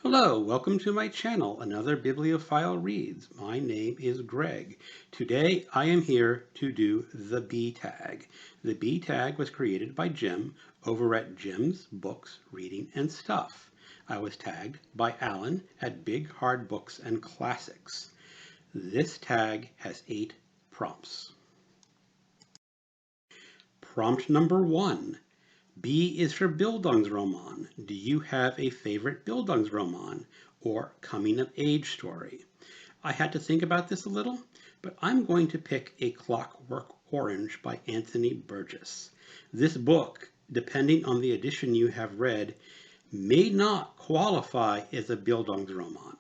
Hello, welcome to my channel, Another Bibliophile Reads. My name is Greg. Today I am here to do the B tag. The B tag was created by Jim over at Jim's Books, Reading and Stuff. I was tagged by Alan at Big Hard Books and Classics. This tag has 8 prompts. Prompt number 1. B is for Bildungsroman. Do you have a favorite Bildungsroman or coming-of-age story? I had to think about this a little, but I'm going to pick A Clockwork Orange by Anthony Burgess. This book, depending on the edition you have read, may not qualify as a Bildungsroman.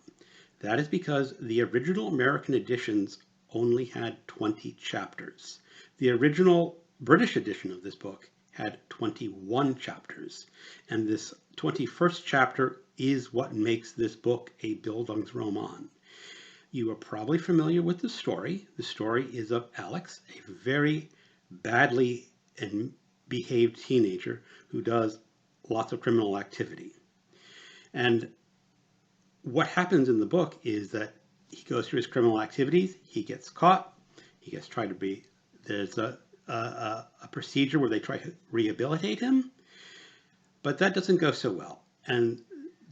That is because the original American editions only had 20 chapters. The original British edition of this book had 21 chapters, and this 21st chapter is what makes this book a Bildungsroman. You are probably familiar with the story. The story is of Alex, a very badly behaved teenager who does lots of criminal activity. And what happens in the book is that he goes through his criminal activities, he gets caught, there's a procedure where they try to rehabilitate him, but that doesn't go so well. And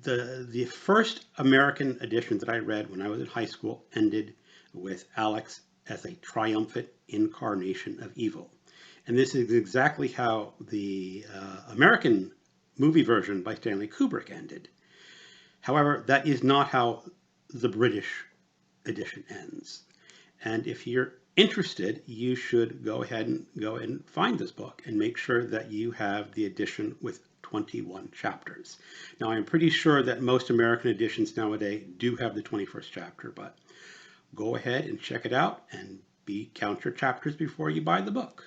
the first American edition that I read when I was in high school ended with Alex as a triumphant incarnation of evil. And this is exactly how the American movie version by Stanley Kubrick ended. However, that is not how the British edition ends. And if you're interested, you should go ahead and find this book and make sure that you have the edition with 21 chapters. Now, I'm pretty sure that most American editions nowadays do have the 21st chapter, but go ahead and check it out and count your chapters before you buy the book.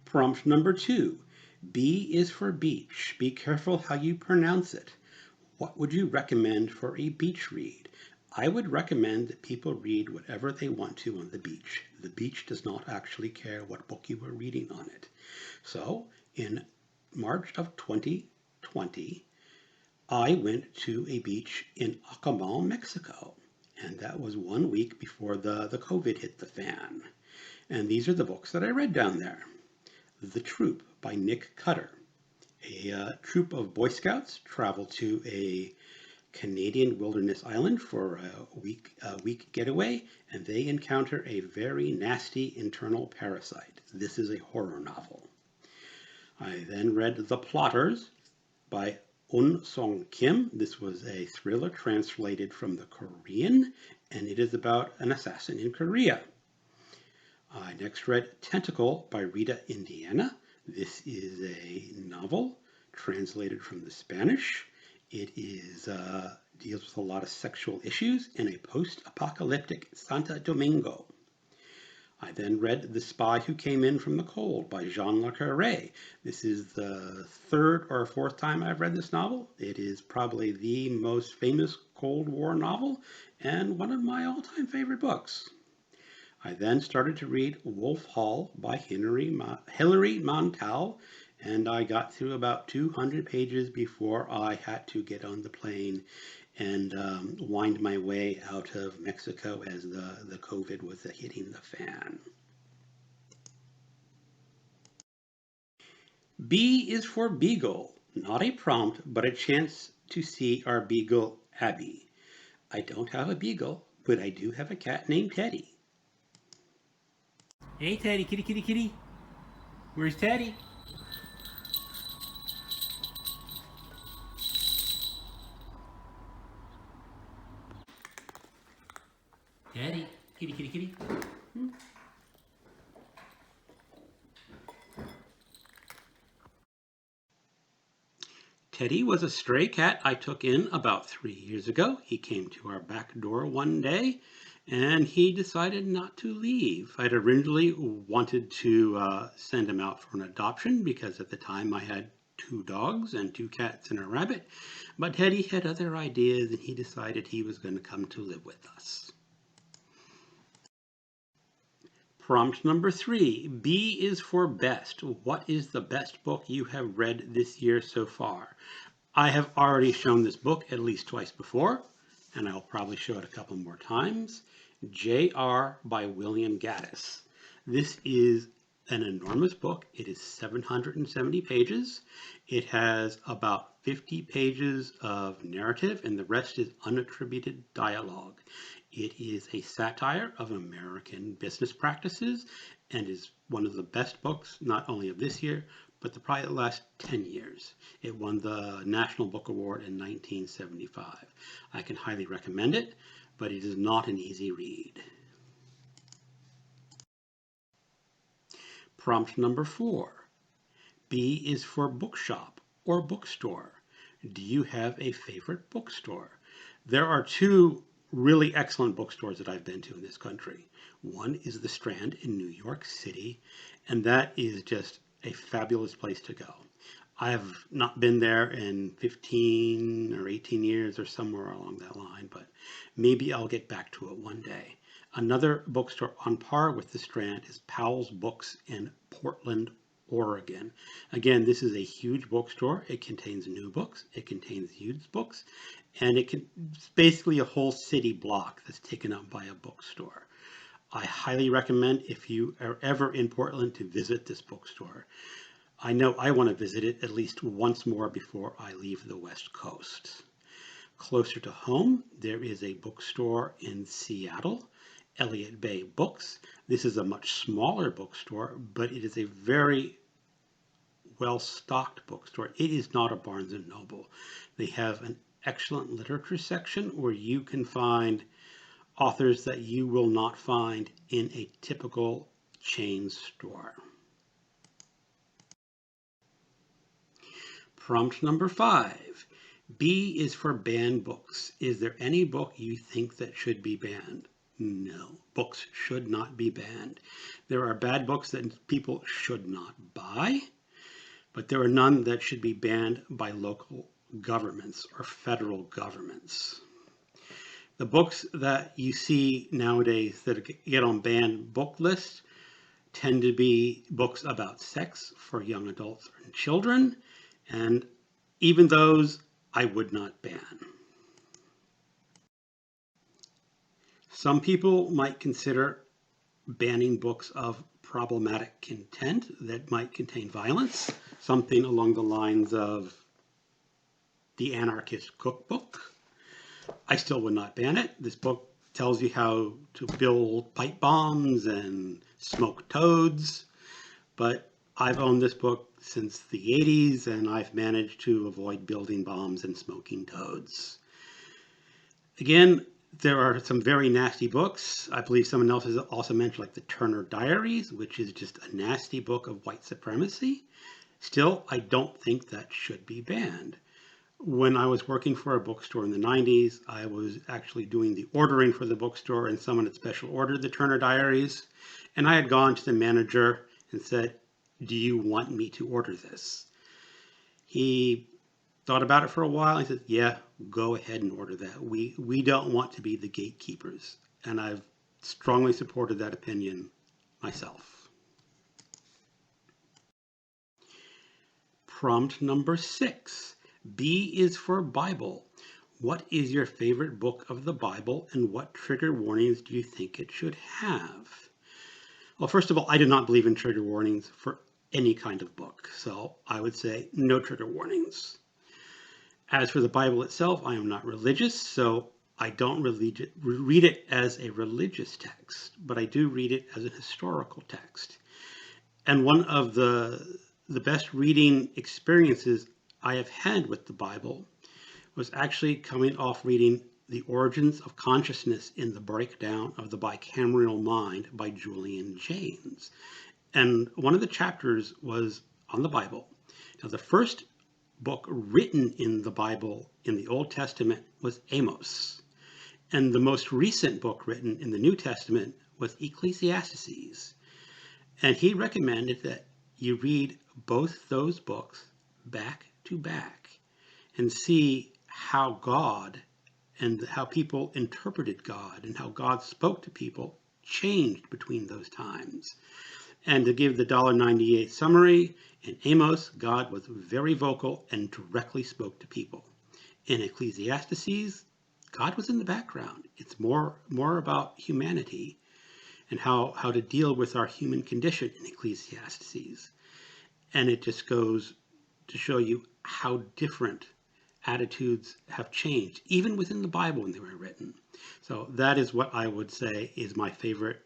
Prompt number 2. B is for beach. Be careful how you pronounce it. What would you recommend for a beach read? I would recommend that people read whatever they want to on the beach. The beach does not actually care what book you are reading on it. So, in March of 2020, I went to a beach in Alchemist, Mexico. And that was 1 week before the COVID hit the fan. And these are the books that I read down there. The Troop by Nick Cutter. A troop of Boy Scouts travel to a Canadian wilderness island for a week getaway, and they encounter a very nasty internal parasite. This is a horror novel. I then read The Plotters by Un Song Kim. This was a thriller translated from the Korean, and it is about an assassin in Korea. I next read Tentacle by Rita Indiana. This is a novel translated from the Spanish. It deals with a lot of sexual issues in a post-apocalyptic Santo Domingo. I then read The Spy Who Came In From the Cold by Jean Le Carré. This is the 3rd or 4th time I've read this novel. It is probably the most famous Cold War novel and one of my all-time favorite books. I then started to read Wolf Hall by Hilary Mantel, and I got through about 200 pages before I had to get on the plane and wind my way out of Mexico as the COVID was hitting the fan. B is for Beagle, not a prompt, but a chance to see our Beagle, Abby. I don't have a Beagle, but I do have a cat named Teddy. Hey, Teddy, kitty, kitty, kitty. Where's Teddy? Teddy, kitty, kitty, kitty. Teddy was a stray cat I took in about 3 years ago. He came to our back door one day and he decided not to leave. I'd originally wanted to send him out for an adoption because at the time I had 2 dogs and 2 cats and a rabbit, but Teddy had other ideas and he decided he was going to come to live with us. Prompt number 3. B is for best. What is the best book you have read this year so far? I have already shown this book at least twice before, and I'll probably show it a couple more times. J.R. by William Gaddis. This is an enormous book. It is 770 pages. It has about 50 pages of narrative, and the rest is unattributed dialogue. It is a satire of American business practices and is one of the best books, not only of this year, but probably the last 10 years. It won the National Book Award in 1975. I can highly recommend it, but it is not an easy read. Prompt number 4. B is for bookshop or bookstore. Do you have a favorite bookstore? There are two really excellent bookstores that I've been to in this country. One is the Strand in New York City, and that is just a fabulous place to go. I have not been there in 15 or 18 years or somewhere along that line, but maybe I'll get back to it one day. Another bookstore on par with the Strand is Powell's Books in Portland, Oregon. Again, this is a huge bookstore. It contains new books, it contains used books, and it's basically a whole city block that's taken up by a bookstore. I highly recommend, if you are ever in Portland, to visit this bookstore. I know I want to visit it at least once more before I leave the West Coast. Closer to home, there is a bookstore in Seattle, Elliott Bay Books. This is a much smaller bookstore, but it is a very well-stocked bookstore. It is not a Barnes & Noble. They have an excellent literature section where you can find authors that you will not find in a typical chain store. Prompt number 5. B is for banned books. Is there any book you think that should be banned? No, books should not be banned. There are bad books that people should not buy, but there are none that should be banned by local governments or federal governments. The books that you see nowadays that get on banned book lists tend to be books about sex for young adults and children, and even those I would not ban. Some people might consider banning books of problematic content that might contain violence, something along the lines of The Anarchist Cookbook. I still would not ban it. This book tells you how to build pipe bombs and smoke toads, but I've owned this book since the 80s and I've managed to avoid building bombs and smoking toads. Again, there are some very nasty books. I believe someone else has also mentioned like the Turner Diaries, which is just a nasty book of white supremacy. Still, I don't think that should be banned. When I was working for a bookstore in the 90s, I was actually doing the ordering for the bookstore, and someone had special ordered the Turner Diaries. And I had gone to the manager and said, "Do you want me to order this?" He thought about it for a while. He said, "Yeah, go ahead and order that. We don't want to be the gatekeepers." And I've strongly supported that opinion myself. Prompt number 6. B is for Bible. What is your favorite book of the Bible and what trigger warnings do you think it should have? Well, first of all, I do not believe in trigger warnings for any kind of book. So I would say no trigger warnings. As for the Bible itself, I am not religious, so I don't really read it as a religious text, but I do read it as a historical text. And one of the best reading experiences I have had with the Bible was actually coming off reading The Origins of Consciousness in the Breakdown of the Bicameral Mind by Julian Jaynes. And one of the chapters was on the Bible. Now, the first book written in the Bible in the Old Testament was Amos. And the most recent book written in the New Testament was Ecclesiastes. And he recommended that you read both those books back to back and see how God and how people interpreted God and how God spoke to people changed between those times. And to give the $1.98 summary, in Amos, God was very vocal and directly spoke to people. In Ecclesiastes, God was in the background. It's more about humanity and how to deal with our human condition in Ecclesiastes. And it just goes to show you how different attitudes have changed, even within the Bible when they were written. So that is what I would say is my favorite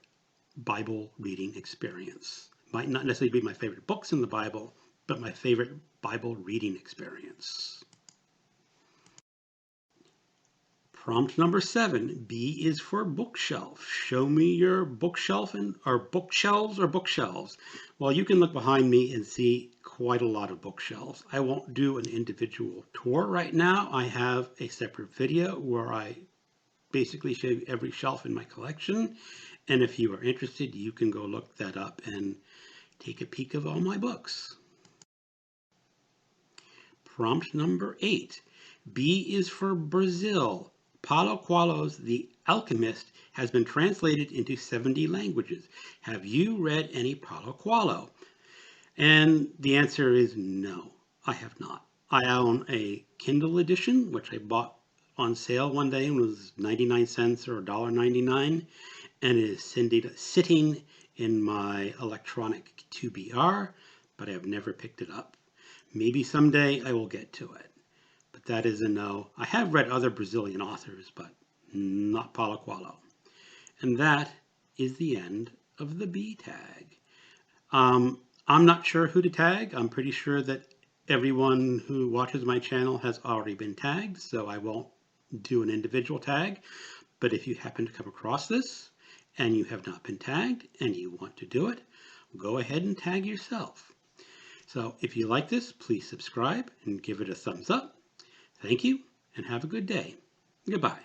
Bible reading experience. Might not necessarily be my favorite books in the Bible, but my favorite Bible reading experience. Prompt number 7, B is for bookshelf. Show me your bookshelf or bookshelves or bookshelves. Well, you can look behind me and see quite a lot of bookshelves. I won't do an individual tour right now. I have a separate video where I basically show you every shelf in my collection. And if you are interested, you can go look that up and take a peek of all my books. Prompt number 8. B is for Brazil. Paulo Coelho's The Alchemist has been translated into 70 languages. Have you read any Paulo Coelho? And the answer is no, I have not. I own a Kindle edition, which I bought on sale one day and was 99 cents or $1.99, and it is sitting in my electronic 2BR, but I have never picked it up. Maybe someday I will get to it, but that is a no. I have read other Brazilian authors, but not Paulo Coelho. And that is the end of the B tag. I'm not sure who to tag. I'm pretty sure that everyone who watches my channel has already been tagged, so I won't do an individual tag. But if you happen to come across this and you have not been tagged and you want to do it, go ahead and tag yourself. So if you like this, please subscribe and give it a thumbs up. Thank you and have a good day. Goodbye.